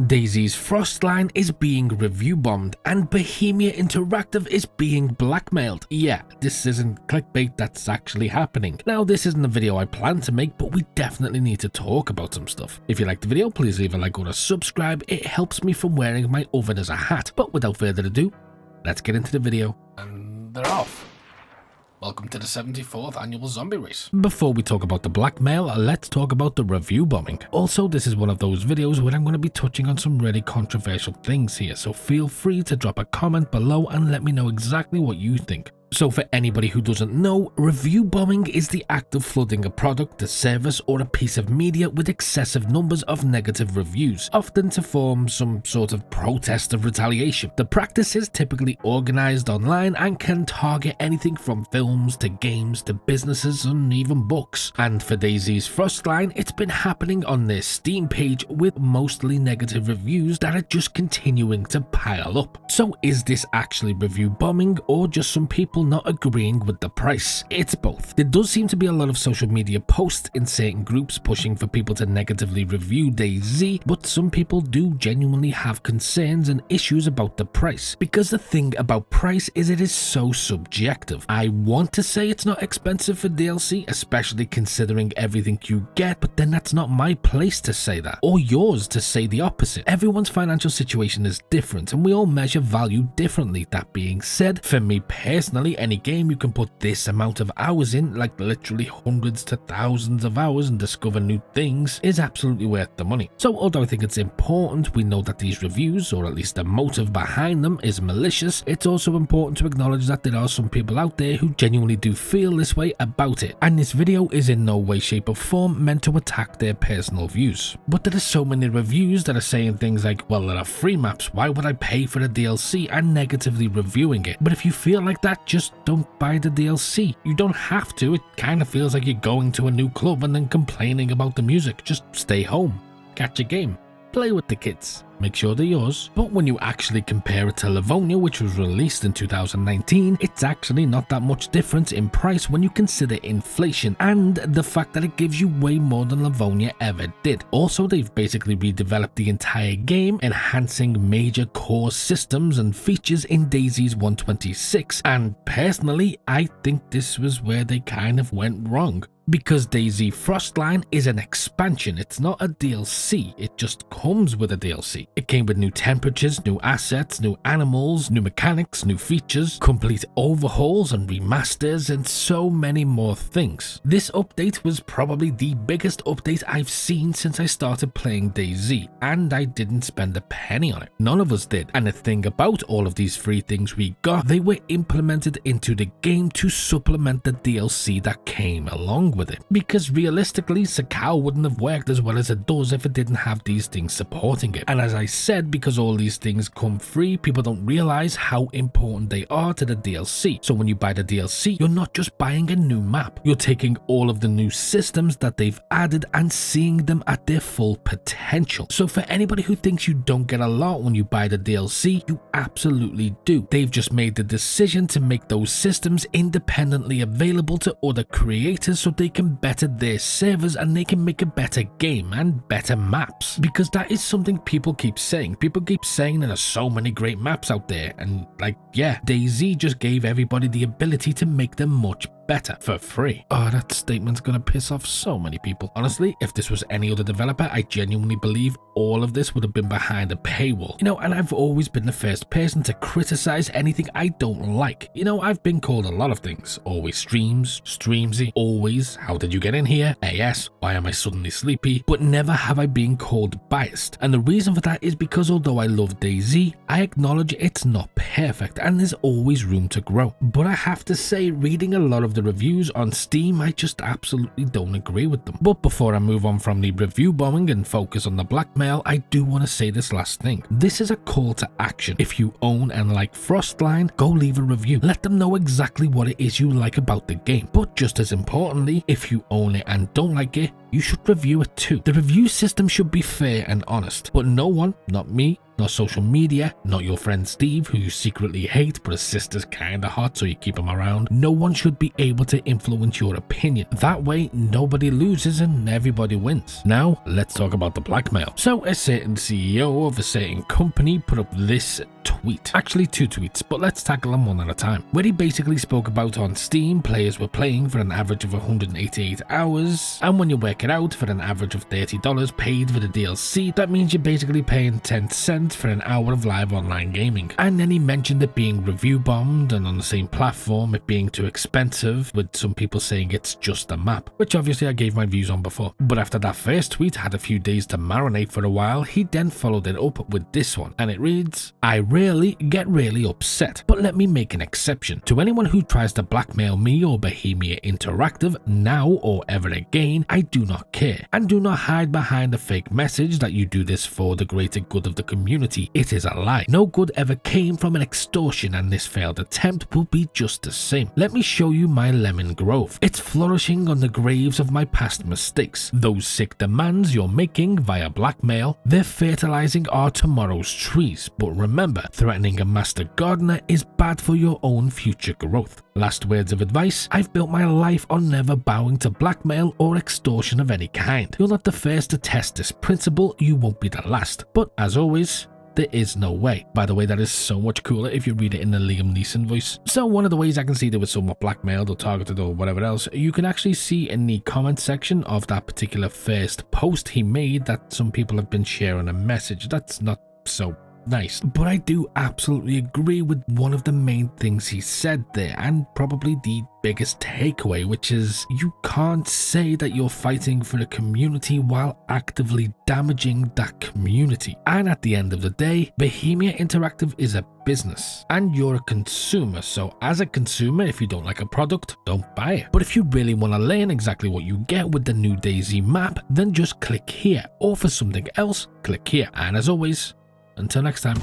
DayZ's Frostline is being review bombed and Bohemia Interactive is being blackmailed. Yeah, this isn't clickbait, that's actually happening. Now, this isn't a video I plan to make, but we definitely need to talk about some stuff. If you liked the video, please leave a like or a subscribe. It helps me from wearing my oven as a hat. But without further ado, let's get into the video. And they're off. Welcome to the 74th annual zombie race. Before we talk about the blackmail, let's talk about the review bombing. Also, this is one of those videos where I'm going to be touching on some really controversial things here, so feel free to drop a comment below and let me know exactly what you think. So for anybody who doesn't know, review bombing is the act of flooding a product, a service, or a piece of media with excessive numbers of negative reviews, often to form some sort of protest of retaliation. The practice is typically organized online and can target anything from films to games to businesses and even books. And for DayZ's Frostline, it's been happening on their Steam page with mostly negative reviews that are just continuing to pile up. So is this actually review bombing or just some people not agreeing with the price? It's both. There does seem to be a lot of social media posts in certain groups pushing for people to negatively review DayZ, but some people do genuinely have concerns and issues about the price, because the thing about price is it is so subjective. I want to say it's not expensive for DLC, especially considering everything you get, but then that's not my place to say that, or yours to say the opposite. Everyone's financial situation is different and we all measure value differently. That being said, for me personally, any game you can put this amount of hours in, like literally hundreds to thousands of hours, and discover new things is absolutely worth the money. So although I think it's important we know that these reviews, or at least the motive behind them, is malicious, it's also important to acknowledge that there are some people out there who genuinely do feel this way about it, and this video is in no way, shape or form meant to attack their personal views. But there are so many reviews that are saying things like, well, there are free maps, why would I pay for the DLC, and negatively reviewing it. But if you feel like that, just don't buy the DLC. You don't have to. It kind of feels like you're going to a new club and then complaining about the music. Just stay home, catch a game, play with the kids, make sure they're yours. But when you actually compare it to Livonia, which was released in 2019, it's actually not that much difference in price when you consider inflation and the fact that it gives you way more than Livonia ever did. Also, they've basically redeveloped the entire game, enhancing major core systems and features in DayZ's 126, and personally, I think this was where they kind of went wrong. Because DayZ Frostline is an expansion, it's not a DLC, it just comes with a DLC. It came with new temperatures, new assets, new animals, new mechanics, new features, complete overhauls and remasters, and so many more things. This update was probably the biggest update I've seen since I started playing DayZ, and I didn't spend a penny on it. None of us did. And the thing about all of these free things we got, they were implemented into the game to supplement the DLC that came along with it. Because realistically, Sakao wouldn't have worked as well as it does if it didn't have these things supporting it. And as I said, because all these things come free, people don't realize how important they are to the DLC. So when you buy the DLC, you're not just buying a new map, you're taking all of the new systems that they've added and seeing them at their full potential. So for anybody who thinks you don't get a lot when you buy the DLC, you absolutely do. They've just made the decision to make those systems independently available to other creators so they can better their servers and they can make a better game and better maps. Because that is something people keep saying. People keep saying there are so many great maps out there, and like, yeah, DayZ just gave everybody the ability to make them much better for free. Oh, that statement's gonna piss off so many people. Honestly, if this was any other developer, I genuinely believe all of this would have been behind a paywall. You know, and I've always been the first person to criticize anything I don't like. You know, I've been called a lot of things. Always streamsy, always, how did you get in here? AS, why am I suddenly sleepy? But never have I been called biased. And the reason for that is because although I love DayZ, I acknowledge it's not perfect and there's always room to grow. But I have to say, reading a lot of the reviews on Steam, I just absolutely don't agree with them. But before I move on from the review bombing and focus on the blackmail, I do want to say this last thing. This is a call to action. If you own and like Frostline, go leave a review. Let them know exactly what it is you like about the game. But just as importantly, if you own it and don't like it, you should review it too. The review system should be fair and honest, but no one, not me, not social media, not your friend Steve, who you secretly hate but his sister's kinda hot so you keep him around. No one should be able to influence your opinion. That way, nobody loses and everybody wins. Now, let's talk about the blackmail. So, a certain CEO of a certain company put up this tweet. Actually, 2 tweets, but let's tackle them one at a time. Where he basically spoke about on Steam, players were playing for an average of 188 hours, and when you work it out, for an average of $30 paid for the DLC, that means you're basically paying 10 cents for an hour of live online gaming. And then he mentioned it being review bombed and on the same platform, it being too expensive, with some people saying it's just a map, which obviously I gave my views on before. But after that first tweet had a few days to marinate for a while, he then followed it up with this one, and it reads, "I really get really upset, but let me make an exception. To anyone who tries to blackmail me or Bohemia Interactive now or ever again, I do not care. And do not hide behind a fake message that you do this for the greater good of the community. It is a lie. No good ever came from an extortion, and this failed attempt will be just the same. Let me show you my lemon grove. It's flourishing on the graves of my past mistakes. Those sick demands you're making via blackmail, they're fertilizing our tomorrow's trees. But remember, threatening a master gardener is bad for your own future growth. Last words of advice, I've built my life on never bowing to blackmail or extortion of any kind. You're not the first to test this principle, you won't be the last. But as always, there is no way." By the way, that is so much cooler if you read it in the Liam Neeson voice. So one of the ways I can see they were somewhat blackmailed or targeted or whatever else, you can actually see in the comment section of that particular first post he made that some people have been sharing a message that's not so nice. But I do absolutely agree with one of the main things he said there, and probably the biggest takeaway, which is you can't say that you're fighting for the community while actively damaging that community. And at the end of the day, Bohemia Interactive is a business and you're a consumer, so as a consumer, if you don't like a product, don't buy it. But if you really want to learn exactly what you get with the new DayZ map, then just click here, or for something else, click here. And as always, until next time.